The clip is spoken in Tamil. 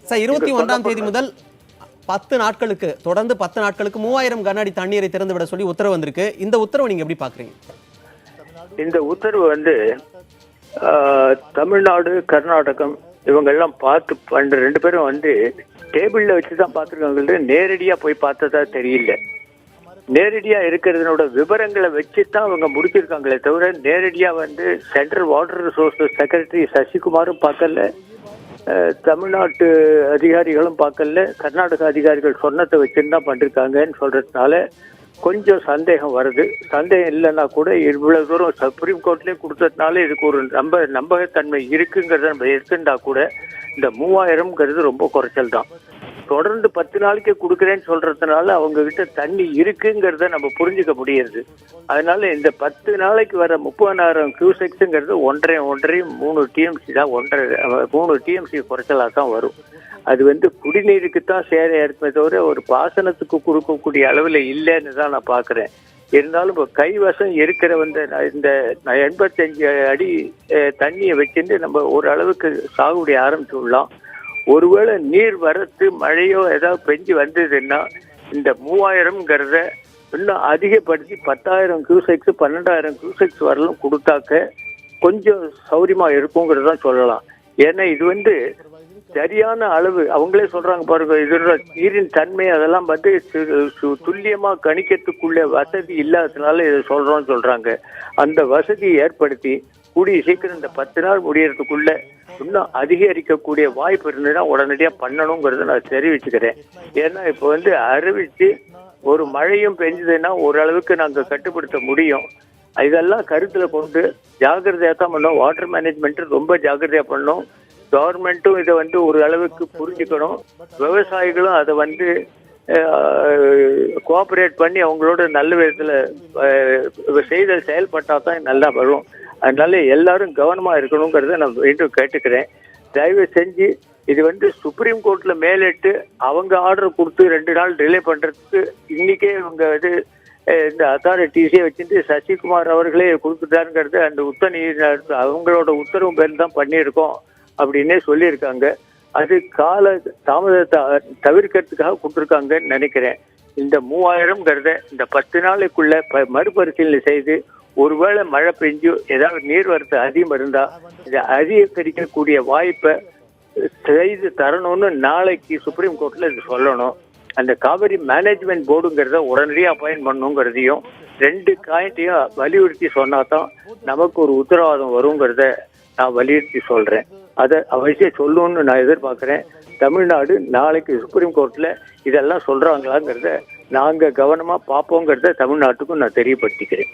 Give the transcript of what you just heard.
சார் 21ஆம் தேதி முதல் 10 நாட்களுக்கு தொடர்ந்து 10 நாட்களுக்கு 3000 கன அடி தண்ணீரை திறந்து விட சொல்லி உத்தரவு வந்திருக்கு. இந்த உத்தரவை நீங்க எப்படி பாக்குறீங்க? இந்த உத்தரவு தமிழ்நாடு, கர்நாடகம் இவங்க எல்லாம் பார்த்து ரெண்டு பேரும் டேபிள்ல வச்சுதான் பார்த்துருக்காங்க. நேரடியா போய் பார்த்ததா தெரியல. நேரடியா இருக்கிறதுனோட விவரங்களை வச்சுதான் அவங்க முடிச்சிருக்காங்களே தவிர நேரடியா சென்ட்ரல் வாட்டர் ரிசோர்சஸ் செக்ரட்டரி சசிகுமாரும் பார்க்கல, தமிழ்நாட்டு அதிகாரிகளும் பார்க்கல, கர்நாடக அதிகாரிகள் சொன்னதை வச்சுதான் பண்ணிருக்காங்கன்னு சொல்றதுனால கொஞ்சம் சந்தேகம் வருது. சந்தேகம் இல்லைன்னா கூட இவ்வளவு தூரம் சுப்ரீம் கோர்ட்லயே கொடுத்ததுனால இதுக்கு ஒரு நம்பகத்தன்மை இருக்குங்கிறத நம்ம எடுத்துட்டா கூட இந்த 3000ங்கிறது ரொம்ப குறைச்சல் தான். தொடர்ந்து 10 நாளைக்கு கொடுக்குறேன்னு சொல்றதுனால அவங்க கிட்ட தண்ணி இருக்குங்கிறத நம்ம புரிஞ்சுக்க முடியுது. அதனால இந்த 10 நாளைக்கு வர 30,000 கியூசெக்ஸுங்கிறது 3 டிஎம்சி தான், 3 டிஎம்சி குறைச்சலா தான் வரும். அது குடிநீருக்கு தான் சேர இருக்குமே தவிர ஒரு பாசனத்துக்கு கொடுக்கக்கூடிய அளவில் இல்லைன்னு தான் நான் பார்க்குறேன். இருந்தாலும் இப்போ கைவசம் இருக்கிற இந்த 85 அடி தண்ணியை வச்சுட்டு நம்ம ஓரளவுக்கு சாகுபடி ஆரம்பிச்சு விடலாம். ஒருவேளை நீர் வரத்து மழையோ ஏதாவது பெஞ்சு வந்ததுன்னா இந்த 3000ங்கிறத இன்னும் அதிகப்படுத்தி 10,000 கியூசெக்ஸ் 12,000 கியூசெக்ஸ் வரலும் கொடுத்தாக்க கொஞ்சம் சௌரியமா இருக்குங்கிறதான் சொல்லலாம். ஏன்னா இது சரியான அளவு அவங்களே சொல்றாங்க பாருங்க, இதோட நீரின் தன்மை அதெல்லாம் துல்லியமா கணிக்கிறதுக்குள்ள வசதி இல்லாததுனால இதை சொல்றாங்க. அந்த வசதியை ஏற்படுத்தி கூடிய சீக்கிரம் இந்த 10 நாள் முடியறதுக்குள்ள இன்னும் அதிகரிக்கக்கூடிய வாய்ப்பு இருந்ததுன்னா உடனடியா பண்ணணுங்கிறத நான் தெரிவிச்சுக்கிறேன். ஏன்னா இப்போ அறிவிச்சு ஒரு மழையும் பெஞ்சதுன்னா ஓரளவுக்கு நாங்க கட்டுப்படுத்த முடியும். இதெல்லாம் கருத்துல கொண்டு ஜாக்கிரதையா தான் பண்ணோம். வாட்டர் மேனேஜ்மெண்ட் ரொம்ப ஜாக்கிரதையா பண்ணணும். கவர்மெண்ட்டும் இதை ஒரு அளவுக்கு புரிஞ்சுக்கணும். விவசாயிகளும் அதை கோஆபரேட் பண்ணி அவங்களோட நல்ல விதத்துல செயல்பட்டா தான் நல்லா வரும். அதனால எல்லாரும் கவனமா இருக்கணுங்கிறத நான் மீண்டும் கேட்டுக்கிறேன். தயவு செஞ்சு இது சுப்ரீம் கோர்ட்ல மேலிட்டு அவங்க ஆர்டர் கொடுத்து 2 நாள் டிலே பண்றதுக்கு இன்னைக்கே இவங்க இந்த அத்தாரிட்டிஸே வச்சுட்டு சசிகுமார் அவர்களே கொடுத்துட்டாருங்கிறது அந்த அவங்களோட உத்தரவு பேர் தான் பண்ணியிருக்கோம் அப்படின்னே சொல்லியிருக்காங்க. அது கால தாமதத்தை தவிர்க்கிறதுக்காக கொடுத்துருக்காங்கன்னு நினைக்கிறேன். இந்த 3000ங்கிறத இந்த 10 நாளைக்குள்ள மறுபரிசீலனை செய்து ஒருவேளை மழை பெஞ்சு ஏதாவது நீர்வரத்து அதிகம் இருந்தா இதை அதிகரிக்கக்கூடிய வாய்ப்பை செய்து தரணும்னு நாளைக்கு சுப்ரீம் கோர்ட்ல இது சொல்லணும். அந்த காவிரி மேனேஜ்மெண்ட் போர்டுங்கிறத உடனடியாக அப்பாயின்ட் பண்ணுங்கிறதையும் 2 காயிண்ட்டையும் வலியுறுத்தி சொன்னாதான் நமக்கு ஒரு உத்தரவாதம் வருங்கிறத நான் வலியுறுத்தி சொல்றேன். அதை அவசியம் சொல்லணும்னு நான் எதிர்பார்க்கிறேன். தமிழ்நாடு நாளைக்கு சுப்ரீம் கோர்ட்ல இதெல்லாம் சொல்றாங்களாங்கிறத நாங்க கவனமா பார்ப்போங்கிறத தமிழ்நாட்டுக்கும் நான் தெரியப்படுத்திக்கிறேன்.